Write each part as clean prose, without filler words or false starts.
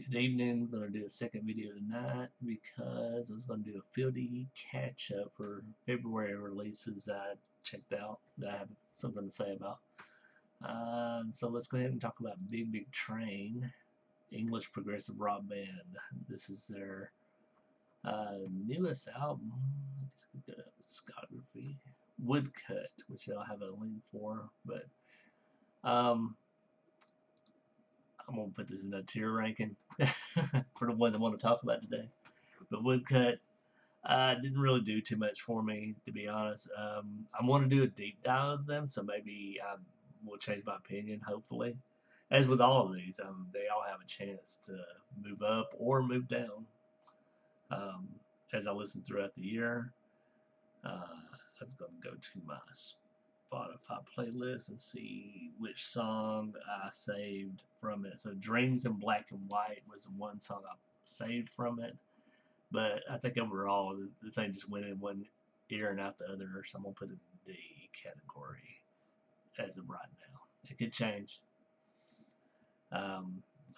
Good evening. I'm going to do a second video tonight because I was going to do a field D catch up for February releases that I checked out that I have something to say about. So let's go ahead and talk about Big Big Train, English progressive rock band. This is their newest album. Let's get a discography. Woodcut, which I'll have a link for, but um, I'm gonna put this in a tier ranking for the ones I want to talk about today. But Woodcut didn't really do too much for me, to be honest. I want to do a deep dive of them, so maybe I will change my opinion, hopefully. As with all of these, they all have a chance to move up or move down um, as I listen throughout the year. I was going to go to my Spotify playlist and see which song I saved from it. So Dreams in Black and White was the one song I saved from it. But I think overall, the thing just went in one ear and out the other. So I'm going to put it in D category as of right now. It could change. All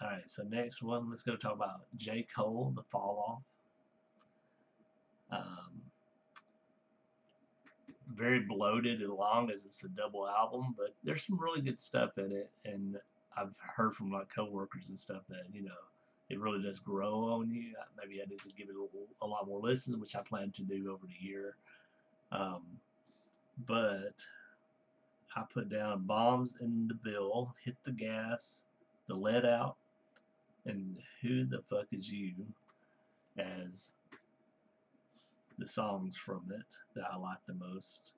right, so next one, let's go talk about J. Cole, The Fall Off. Very bloated and long as it's a double album, but there's some really good stuff in it. And I've heard from like coworkers and stuff that, it really does grow on you. Maybe I need to give it a lot more listens, which I plan to do over the year. Um, but I put down Bombs in the Bill, Hit the Gas, The Let Out, and Who the Fuck Is You as the songs from it that I like the most.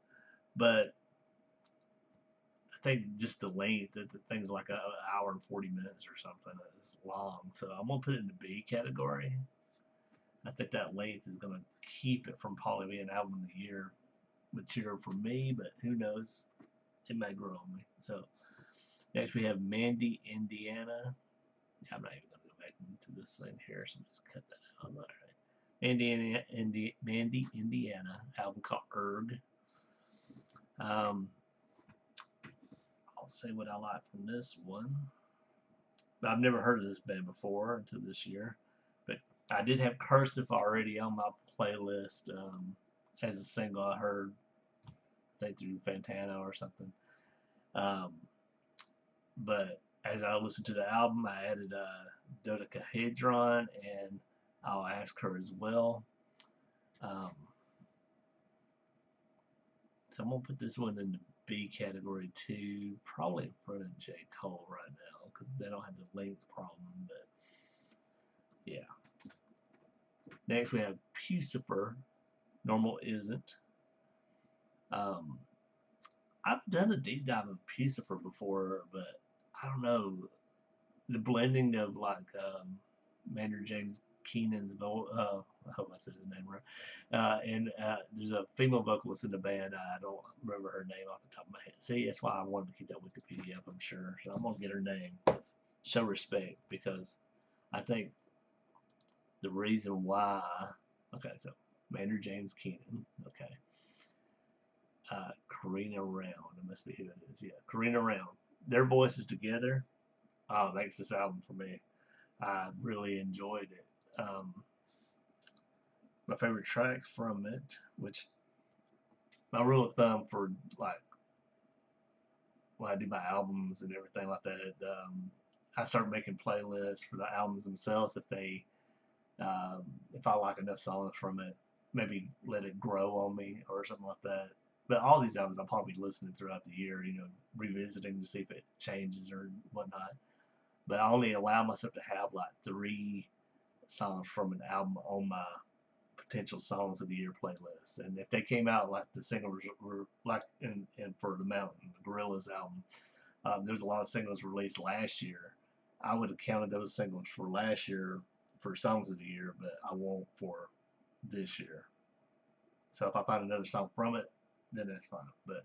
But I think just the length, the thing's like an hour and 40 minutes or something. It's long. So I'm going to put it in the B category. I think that length is going to keep it from probably being album of the year material for me, but who knows? It may grow on me. So next we have Mandy, Indiana. Yeah, I'm not even going to go back into this thing here, so just cut that out. All right. Mandy, Indiana, album called Erg. I'll say what I like from this one. I've never heard of this band before until this year, but I did have Cursive already on my playlist as a single I heard, I think through Fantano or something. Um, but as I listened to the album, I added Dodecahedron and I'll Ask Her as well. Um, so I'm gonna put this one in the B category too, probably in front of J. Cole right now because they don't have the length problem. But yeah. Next we have Pucifer. Normal Isn't. Um, I've done a deep dive of Pucifer before, but I don't know the blending of like Maynard James Keenan's I hope I said his name right. And there's a female vocalist in the band. I don't remember her name off the top of my head. See, that's why I wanted to keep that Wikipedia up. I'm sure, so I'm gonna get her name. Show respect because I think the reason why. Okay, so Maynard James Keenan. Okay. Karina Round. It must be who it is. Yeah, Karina Round. Their voices together makes this album for me. I really enjoyed it. My favorite tracks from it, which my rule of thumb for like when I do my albums and everything like that, I start making playlists for the albums themselves. Um, if I like enough songs from it, maybe let it grow on me or something like that. But all these albums I'll probably be listening throughout the year, revisiting to see if it changes or whatnot. But I only allow myself to have like 3 songs from an album on my potential songs of the year playlist. And if they came out like the singles were like in for the Mountain, the Gorillaz album, there's a lot of singles released last year. I would have counted those singles for last year for songs of the year, but I won't for this year. So if I find another song from it, then that's fine. But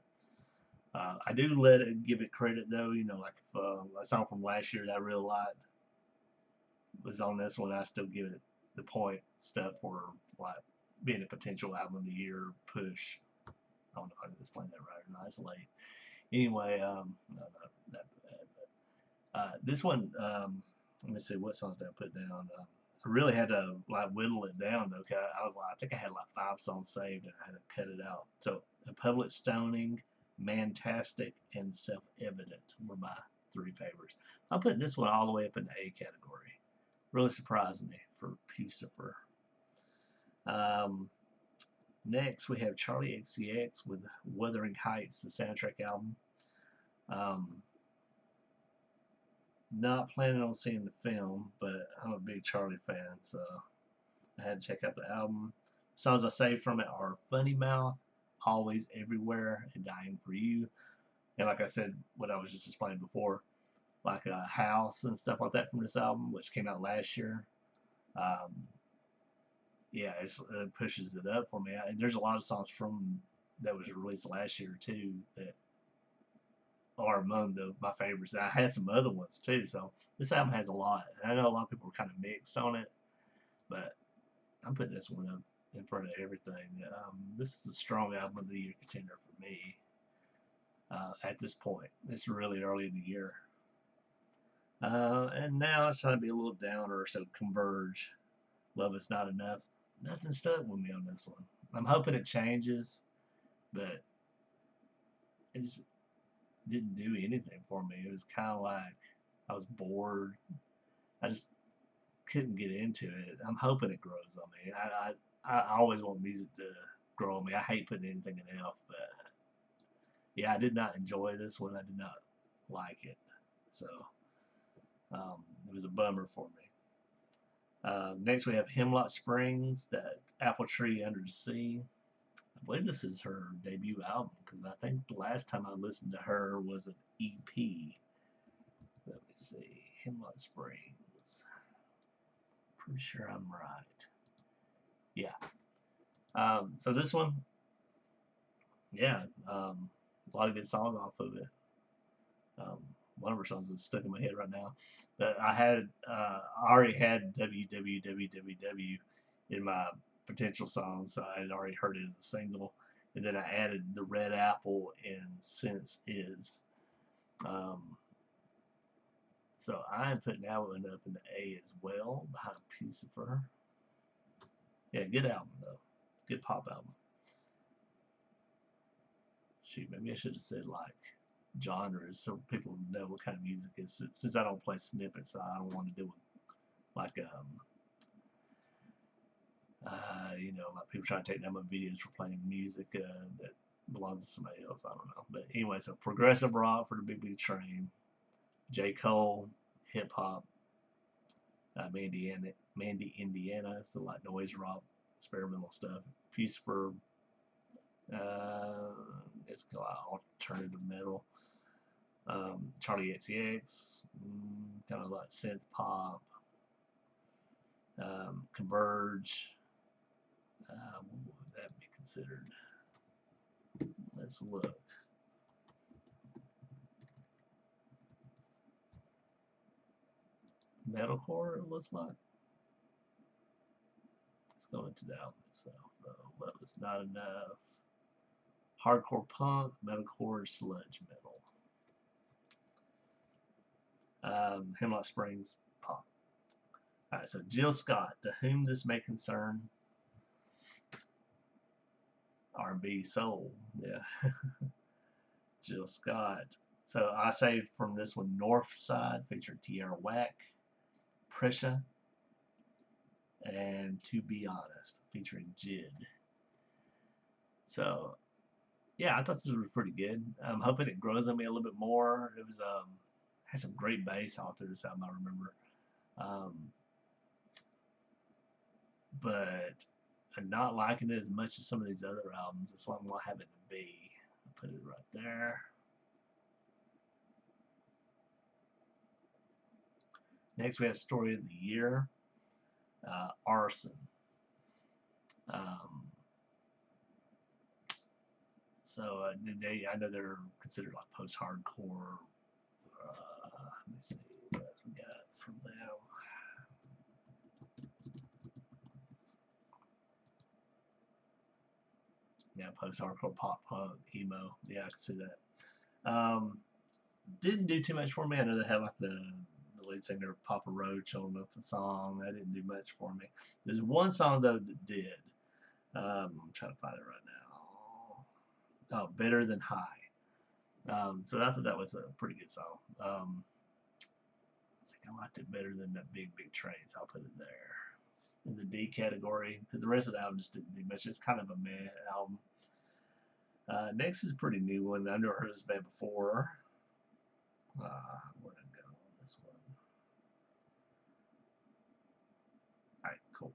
I do let it give it credit though. Like if a song from last year that I really liked was on this one, I still give it the point stuff for like being a potential album of the year push. I don't know if I can explain that right or not. It's late. Anyway, no, not that bad. But, this one, Let me see what songs did I put down. I really had to like whittle it down though. 'Cause I was like, I think I had like 5 songs saved, and I had to cut it out. So, A Public Stoning, Mantastic, and Self Evident were my 3 favorites. I'm putting this one all the way up in the A category. Really surprised me for Pucifer. Um, Next, we have Charlie XCX with Wuthering Heights, the soundtrack album. Um, Not planning on seeing the film, but I'm a big Charlie fan, so I had to check out the album. Songs I saved from it are Funny Mouth, Always Everywhere, and Dying for You. And like I said, what I was just explaining before, like a House and stuff like that from this album, which came out last year. Um, yeah, it pushes it up for me. There's a lot of songs from that was released last year too that are among my favorites. I had some other ones too, so this album has a lot. And I know a lot of people were kind of mixed on it, but I'm putting this one up in front of everything. This is a strong album of the year contender for me at this point. It's really early in the year. And now it's trying to be a little downer, so Converge, Love Is Not Enough. Nothing stuck with me on this one. I'm hoping it changes, but it just didn't do anything for me. It was kind of like I was bored. I just couldn't get into it. I'm hoping it grows on me. I always want music to grow on me. I hate putting anything in F, but yeah, I did not enjoy this one. I did not like it. So it was a bummer for me. Next, we have Hemlock Springs, that Apple Tree Under the Sea. I believe this is her debut album because I think the last time I listened to her was an EP. Let me see. Hemlock Springs. Pretty sure I'm right. Yeah. So this one, yeah, a lot of good songs off of it. Um, one of her songs is stuck in my head right now. But I already had WWWWW in my potential songs, so I had already heard it as a single. And then I added The Red Apple and Sense Is. Um, so I'm putting that one up in the A as well, behind Pucifer. Yeah, good album, though. Good pop album. Shoot, maybe I should have said, like, genres so people know what kind of music is. Since I don't play snippets, I don't want to do it like like people trying to take down my videos for playing music that belongs to somebody else. I don't know, but anyway, so progressive rock for the Big Big Train, J. Cole, hip hop, Mandy Indiana, it's the like noise rock, experimental stuff. Piece for it's like alternative metal. Charlie XCX, kind of like synth pop. Converge, what would that be considered? Let's look. Metalcore, it looks like. Let's go into the album itself, though. Love Is Not Enough. Hardcore punk, metalcore, sludge metal. Hemlock Springs, pop. Alright, so Jill Scott, To Whom This May Concern. R&B soul, yeah. Jill Scott. So I saved from this one North Side, featuring Tierra Whack, Prisha, and To Be Honest, featuring Jid. So yeah, I thought this was pretty good. I'm hoping it grows on me a little bit more. It was had some great bass off to this album, I remember. Um, but I'm not liking it as much as some of these other albums. That's why I'm gonna have it to B. I'll put it right there. Next, we have Story of the Year, Arson. Um, so I know they're considered like post-hardcore. Let me see what else we got from them. Yeah, post-hardcore, pop punk, emo. Yeah, I can see that. Didn't do too much for me. I know they had like the lead singer Papa Roach on the song. That didn't do much for me. There's one song though that did. I'm trying to find it right now. Oh, Better Than High. So I thought that was a pretty good song. I think I liked it better than that Big Train, so I'll put it there in the D category because the rest of the album just didn't do much. It's kind of a meh album. Next is a pretty new one. I've never heard this band before. Where'd I go on this one? All right, cool.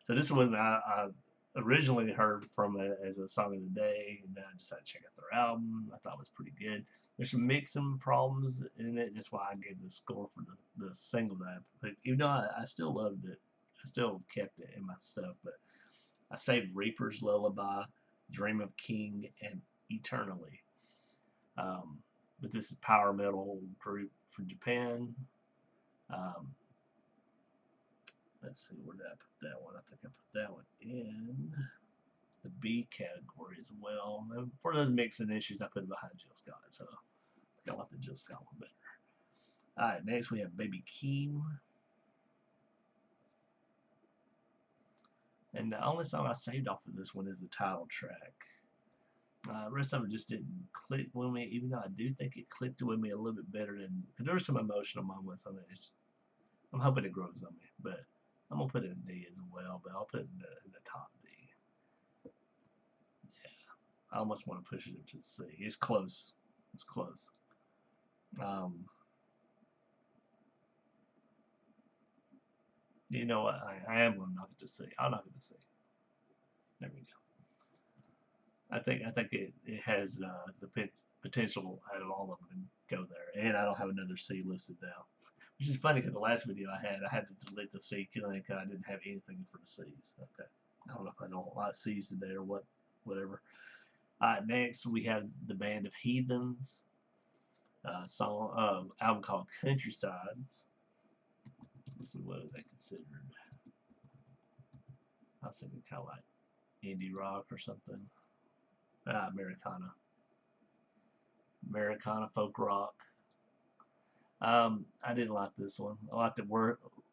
So this one I originally heard from it as a song of the day, and then I decided to check out their album. I thought it was pretty good. There's some mixing problems in it, and that's why I gave the score for the single that I put. Even though I still loved it, I still kept it in my stuff, but I saved Reaper's Lullaby, Dream of King, and Eternally. Um, but this is power metal group from Japan. Um, let's see, where did I put that one? I think I put that one in the B category as well. And for those mixing issues, I put it behind Jill Scott, so I like the Jill Scott one better. Alright, next we have Baby Keem. And the only song I saved off of this one is the title track. The rest of it just didn't click with me, even though I do think it clicked with me a little bit better than. Because there were some emotional moments on it. I'm hoping it grows on me, but I'm gonna put it in D as well. But I'll put it in the top D. Yeah, I almost want to push it to C. It's close. It's close. Um, you know what? I am gonna knock it to C. I'll knock it to C. There we go. I think it has the potential out of all of them to go there, and I don't have another C listed now, which is funny because the last video I had to delete the C because I didn't have anything for the C's. Okay, I don't know if I don't like C's today or what, whatever. Next we have the band of Heathens, album called Countrysides. Let's see, what is that considered? I was thinking kind of like indie rock or something. Americana folk rock. I didn't like this one. I liked it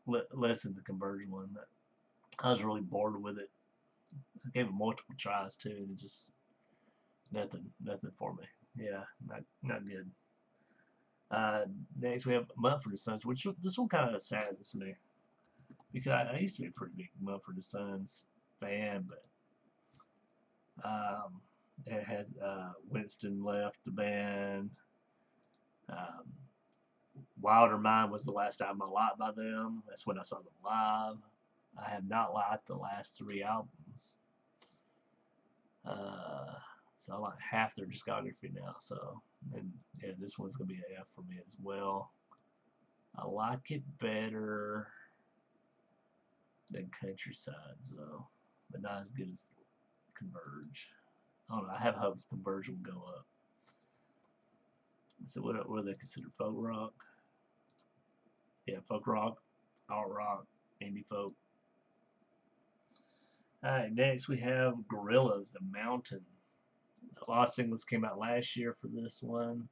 less than the conversion one. I was really bored with it. I gave it multiple tries too, and it just nothing for me. Yeah, not good. Next we have Mumford & Sons, which this one kind of saddens me because I used to be a pretty big Mumford & Sons fan, but it has Winston left the band. Um, Wilder Mind was the last album I liked by them. That's when I saw them live. I have not liked the last 3 albums. So I like half their discography now. So, and yeah, this one's gonna be an F for me as well. I like it better than Countrysides though, but not as good as Converge. I don't know. I have hopes Converge will go up. So what are they considered? Folk rock? Yeah, folk rock, alt rock, indie folk. Alright, next we have Gorillaz, The Mountain. A lot of singles came out last year for this one.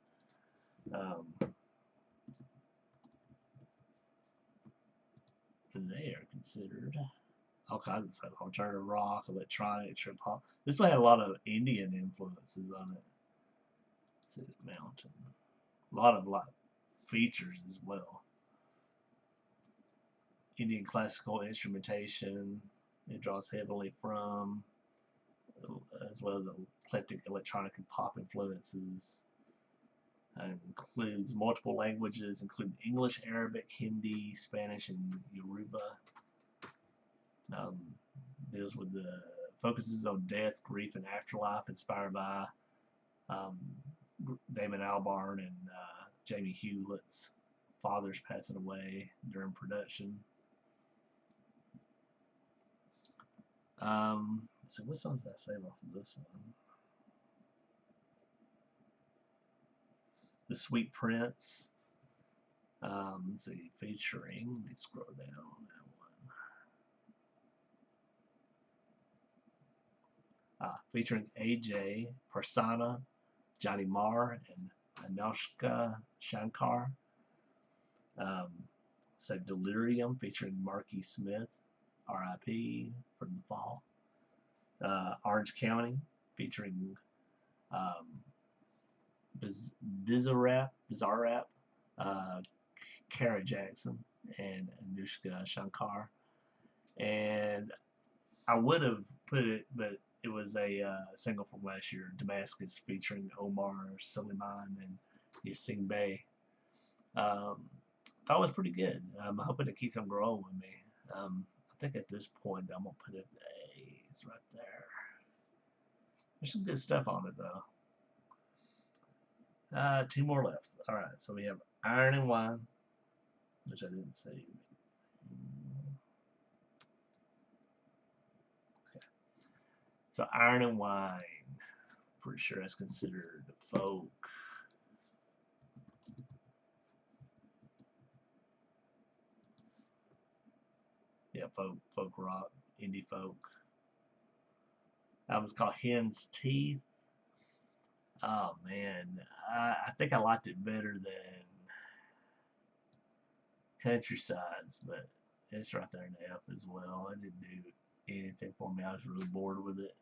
And they are considered all kinds of stuff: alternative rock, electronic, trip hop. This one had a lot of Indian influences on it. Let's see, Mountain. A lot of features as well. Indian classical instrumentation. It draws heavily from, as well as eclectic electronic and pop influences. Includes multiple languages, including English, Arabic, Hindi, Spanish, and Yoruba. Deals with the focuses on death, grief, and afterlife, inspired by Damon Albarn and Jamie Hewlett's fathers passing away during production. So what songs did I save off of this one? The Sweet Prince. Let's see, featuring. Let me scroll down on that one. Featuring AJ, Prasanna, Johnny Marr, and Anushka Shankar. So Delirium featuring Marky Smith, R.I.P. from the fall. Orange County featuring um, Bizarre Rap, uh, Kara Jackson, and Anushka Shankar. And I would have put it, but it was a single from last year, Damascus, featuring Omar Suleiman and Yassine Bey. Um, thought it was pretty good. I'm hoping it keeps on growing with me. I think at this point I'm gonna put it A's right there. There's some good stuff on it though. Two more left. All right, so we have Iron and Wine, which I didn't say. Okay, so Iron and Wine, pretty sure that's considered folk. Yeah, folk rock, indie folk. Album's called Hen's Teeth. Oh man, I think I liked it better than Countrysides, but it's right there in the F as well. It didn't do anything for me. I was really bored with it.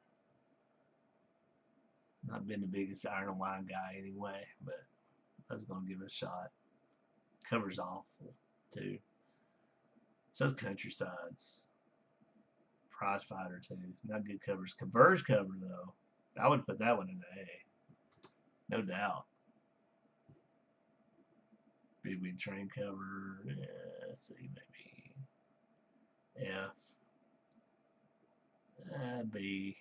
Not been the biggest Iron and Wine guy anyway, but I was gonna give it a shot. Cover's awful too. So it's Countrysides. Prize Fighter too. Not good covers. Converge cover though. I would put that one in the A. No doubt. Big Wing Train cover. Yeah, let's see, maybe F. B.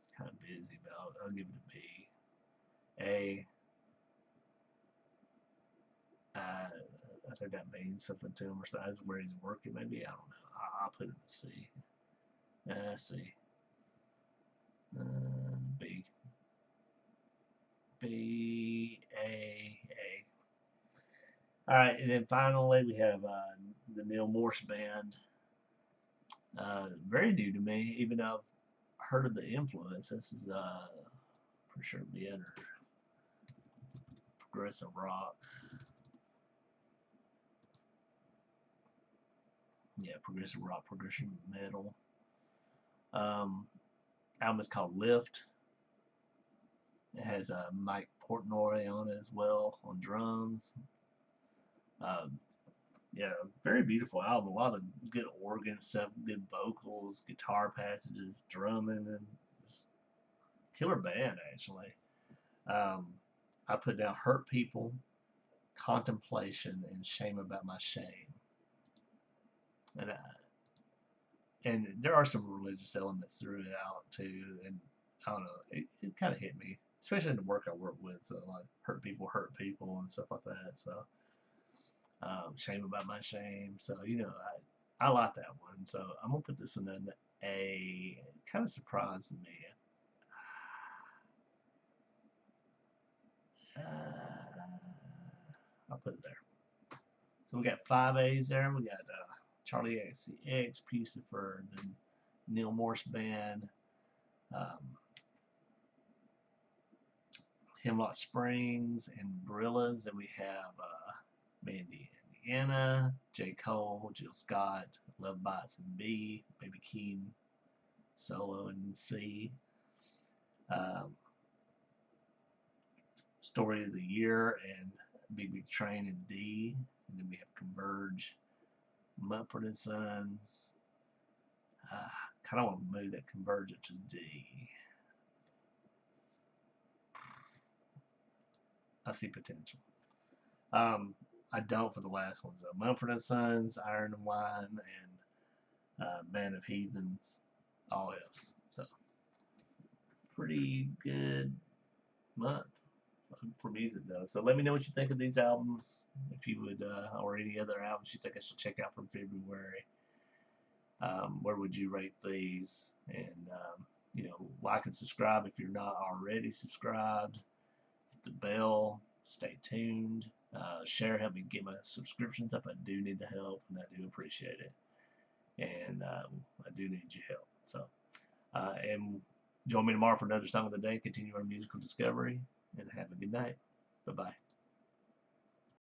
It's kind of busy, but I'll give it a B. A. I think that means something to him, or that's where he's working. Maybe I don't know. I'll put it in C. C. B. B. A. All right, and then finally we have the Neil Morse Band. Very new to me, even though I've heard of the influence. This is for sure be under progressive rock. Yeah, progressive rock, progressive metal. Album is called Lift. It has Mike Portnoy on it as well on drums. Um, yeah, very beautiful album. A lot of good organ stuff, good vocals, guitar passages, drumming, and it's killer band actually. Um, I put down Hurt People, Contemplation, and Shame About My Shame. And there are some religious elements throughout too, and I don't know, it kind of hit me, especially in the work I work with. So like hurt people, and stuff like that. So shame about my shame. So I like that one. So I'm gonna put this in an A. It kind of surprised me. I'll put it there. So we got 5 A's there. We got Charlie XCX, Pucifer, the Neil Morse Band, um, Hemlock Springs, and Gorillas. Then we have Mandy, Indiana, J. Cole, Jill Scott, Love Bites and B, Baby Keem, Solo and C. Um, Story of the Year and Big Big Train and D. And then we have Converge, Mumford and Sons. Kind of want to move that Converge up to D. I see potential. I don't for the last ones though. Mumford and Sons, Iron and Wine, and Band of Heathens, all F's. So pretty good month for music though. So let me know what you think of these albums. If you would, or any other albums you think I should check out from February. Where would you rate these? And like and subscribe if you're not already subscribed. Hit the bell. Stay tuned. Share, help me get my subscriptions up. I do need the help, and I do appreciate it. And I do need your help. So, and join me tomorrow for another song of the day. Continue our musical discovery, and have a good night. Bye bye.